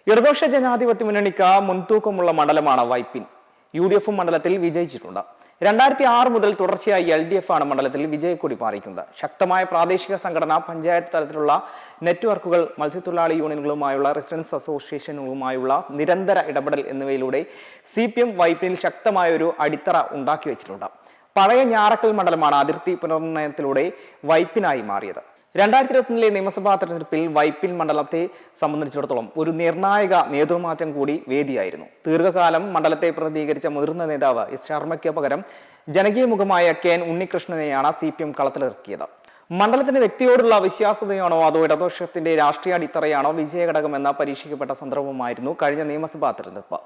ഇടതുപക്ഷ ജനാധിപത്യ മുന്നണിക്ക് മുൻതൂക്കമുള്ള മണ്ഡലമാണ് വൈപ്പിൻ. UDF മണ്ഡലത്തിൽ വിജയിച്ചിട്ടുണ്ട്. 2006 മുതൽ തുടർച്ചയായി LDF ആണ് മണ്ഡലത്തിൽ വിജയക്കൊടി പാറിക്കുന്നത്. ശക്തമായ പ്രാദേശിക സംഘടന, പഞ്ചായത്ത് തലത്തിലുള്ള നെറ്റ്വർക്കുകൾ, മത്സ്യത്തൊഴിലാളി യൂണിയനുകളുമായുള്ള റെസിഡൻസ് അസോസിയേഷനുകളുമായുള്ള നിരന്തര ഇടപെടൽ എന്നിവയിലൂടെ CPM വൈപ്പിനിൽ ശക്തമായ ഒരു അടിത്തറ ഉണ്ടാക്കി വെച്ചിട്ടുണ്ട്. പഴയ ഞാറക്കൽ മണ്ഡലമാണ് അതിർത്തി പുനർനിർണയത്തിലൂടെ വൈപ്പിനായി മാറിയത്. 2021 നിയമസഭാ തെരഞ്ഞെടുപ്പിൽ വൈപ്പിൻ മണ്ഡലത്തെ സംബന്ധിച്ചിടത്തോളം ഒരു നിർണായക നേതൃമാറ്റം കൂടി വേദിയായിരുന്നു. ദീർഘകാലം മണ്ഡലത്തെ പ്രതിനിധീകരിച്ച മുതിർന്ന നേതാവ് എസ് ശർമ്മയ്ക്ക് പകരം ജനകീയ മുഖമായ KN ഉണ്ണികൃഷ്ണനെയാണ് CPM കളത്തിലിറക്കിയത്. മണ്ഡലത്തിന്റെ വ്യക്തിയോടുള്ള വിശ്വാസ്യതയാണോ അതോ ഇടതുപക്ഷത്തിന്റെ രാഷ്ട്രീയ അടിത്തറയാണോ വിജയഘടകമെന്ന പരീക്ഷിക്കപ്പെട്ട സന്ദർഭമായിരുന്നു കഴിഞ്ഞ നിയമസഭാ തെരഞ്ഞെടുപ്പ്.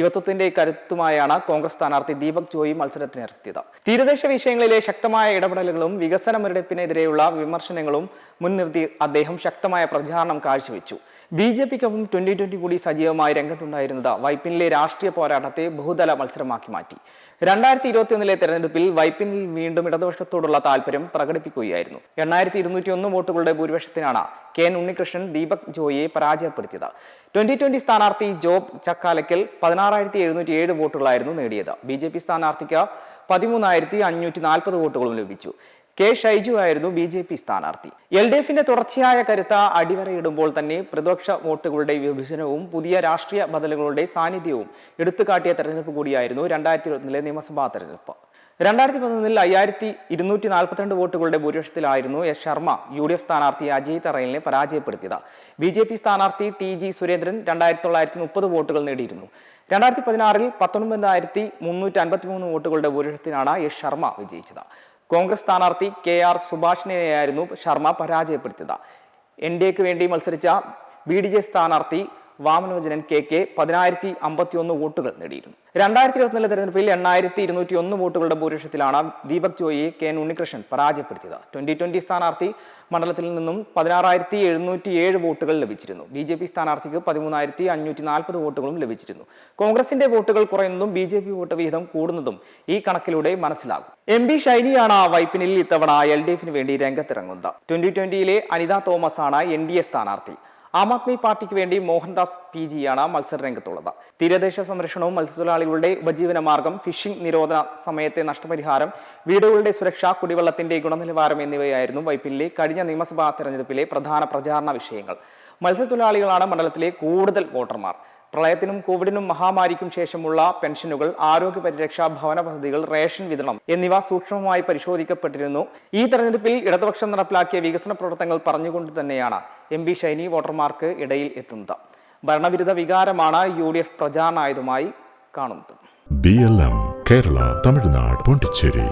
യുവത്വത്തിന്റെ കരുത്തുമായാണ് കോൺഗ്രസ് സ്ഥാനാർത്ഥി ദീപക് ജോയി മത്സരത്തിനിറക്കിയത്. തീരദേശ വിഷയങ്ങളിലെ ശക്തമായ ഇടപെടലുകളും വികസന മുരടിപ്പിനെതിരെയുള്ള വിമർശനങ്ങളും മുൻനിർത്തി അദ്ദേഹം ശക്തമായ പ്രചാരണം കാഴ്ചവെച്ചു. BJPക്കൊപ്പം 2020 കൂടി സജീവമായി രംഗത്തുണ്ടായിരുന്നത് വൈപ്പിനിലെ രാഷ്ട്രീയ പോരാട്ടത്തെ ബഹുതല മത്സരമാക്കി മാറ്റി. 2021 തെരഞ്ഞെടുപ്പിൽ വൈപ്പിനിൽ വീണ്ടും ഇടതുപക്ഷത്തോടുള്ള താല്പര്യം പ്രകടിപ്പിക്കുകയായിരുന്നു. 8201 വോട്ടുകളുടെ ഭൂരിപക്ഷത്തിനാണ് KN ഉണ്ണികൃഷ്ണൻ ദീപക് ജോയിയെ പരാജയപ്പെടുത്തിയത്. 2020 സ്ഥാനാർത്ഥി ജോബ് ചക്കാലക്കൽ 16,707 വോട്ടുകളായിരുന്നു നേടിയത്. BJP സ്ഥാനാർത്ഥിക്ക് 13,540 വോട്ടുകളും ലഭിച്ചു. K. ഷൈജു ആയിരുന്നു BJP സ്ഥാനാർത്ഥി. LDFന്റെ തുടർച്ചയായ കരുത്ത അടിവരയിടുമ്പോൾ തന്നെ പ്രതിപക്ഷ വോട്ടുകളുടെ വിഭജനവും പുതിയ രാഷ്ട്രീയ ബദലുകളുടെ സാന്നിധ്യവും എടുത്തുകാട്ടിയ തെരഞ്ഞെടുപ്പ് കൂടിയായിരുന്നു 2021 നിയമസഭാ തെരഞ്ഞെടുപ്പ്. 2011 5242 വോട്ടുകളുടെ ഭൂരിപക്ഷത്തിലായിരുന്നു എസ് ശർമ്മ UDF സ്ഥാനാർത്ഥി അജയ് തറയിലിനെ പരാജയപ്പെടുത്തിയത്. BJP സ്ഥാനാർത്ഥി TG സുരേന്ദ്രൻ 2930 വോട്ടുകൾ നേടിയിരുന്നു. 2016 19,353 വോട്ടുകളുടെ ഭൂരിപക്ഷത്തിനാണ് എസ് ശർമ്മ വിജയിച്ചത്. കോൺഗ്രസ് സ്ഥാനാർത്ഥി KR സുഭാഷിനെയായിരുന്നു ശർമ്മ പരാജയപ്പെടുത്തിയത്. NDAക്ക് വേണ്ടി മത്സരിച്ച BDJ സ്ഥാനാർത്ഥി വാമനോജനൻ KK 10,051 വോട്ടുകൾ നേടിയിരുന്നു. 2024 തെരഞ്ഞെടുപ്പിൽ 8,201 വോട്ടുകളുടെ ഭൂരിപക്ഷത്തിലാണ് ദീപക് ജോയിയെ KN ഉണ്ണികൃഷ്ണൻ പരാജയപ്പെടുത്തിയത്. 2020 സ്ഥാനാർത്ഥി മണ്ഡലത്തിൽ നിന്നും 16,707 വോട്ടുകൾ ലഭിച്ചിരുന്നു. BJP സ്ഥാനാർത്ഥിക്ക് 13,540 വോട്ടുകളും ലഭിച്ചിരുന്നു. കോൺഗ്രസിന്റെ വോട്ടുകൾ കുറയുന്നതും BJP വോട്ട് വിഹിതം കൂടുന്നതും ഈ കണക്കിലൂടെ മനസ്സിലാകും. MP ഷൈനിയാണ് വൈപ്പിനിൽ ഇത്തവണ LDFന് വേണ്ടി രംഗത്തിറങ്ങുന്നത്. 2020 അനിത തോമസ് ആണ് NDA സ്ഥാനാർത്ഥി. ആം ആദ്മി പാർട്ടിക്ക് വേണ്ടി മോഹൻദാസ് PG യാണ് മത്സര രംഗത്തുള്ളത്. തീരദേശ സംരക്ഷണവും മത്സ്യത്തൊഴിലാളികളുടെ ഉപജീവന മാർഗം, ഫിഷിംഗ് നിരോധന സമയത്തെ നഷ്ടപരിഹാരം, വീടുകളുടെ സുരക്ഷ, കുടിവെള്ളത്തിന്റെ ഗുണനിലവാരം എന്നിവയായിരുന്നു വൈപ്പിനിലെ കഴിഞ്ഞ നിയമസഭാ തെരഞ്ഞെടുപ്പിലെ പ്രധാന പ്രചാരണ വിഷയങ്ങൾ. മത്സ്യത്തൊഴിലാളികളാണ് മണ്ഡലത്തിലെ കൂടുതൽ വോട്ടർമാർ. പ്രളയത്തിനും കോവിഡിനും മഹാമാരിക്കും ശേഷമുള്ള പെൻഷനുകൾ, ആരോഗ്യ പരിരക്ഷ, ഭവന പദ്ധതികൾ, റേഷൻ വിതരണം എന്നിവ സൂക്ഷ്മമായി പരിശോധിക്കപ്പെട്ടിരുന്നു. ഈ തെരഞ്ഞെടുപ്പിൽ ഇടതുപക്ഷം നടപ്പിലാക്കിയ വികസന പ്രവർത്തനങ്ങൾ പറഞ്ഞുകൊണ്ട് തന്നെയാണ് MP ഷൈനി വോട്ടർമാർക്ക് ഇടയിൽ എത്തുന്നത്. ഭരണവിരുദ്ധ വികാരമാണ് UDF പ്രചാരണായുധമായി കാണുന്നത്. BLM കേരള, തമിഴ്നാട്, പോണ്ടിച്ചേരി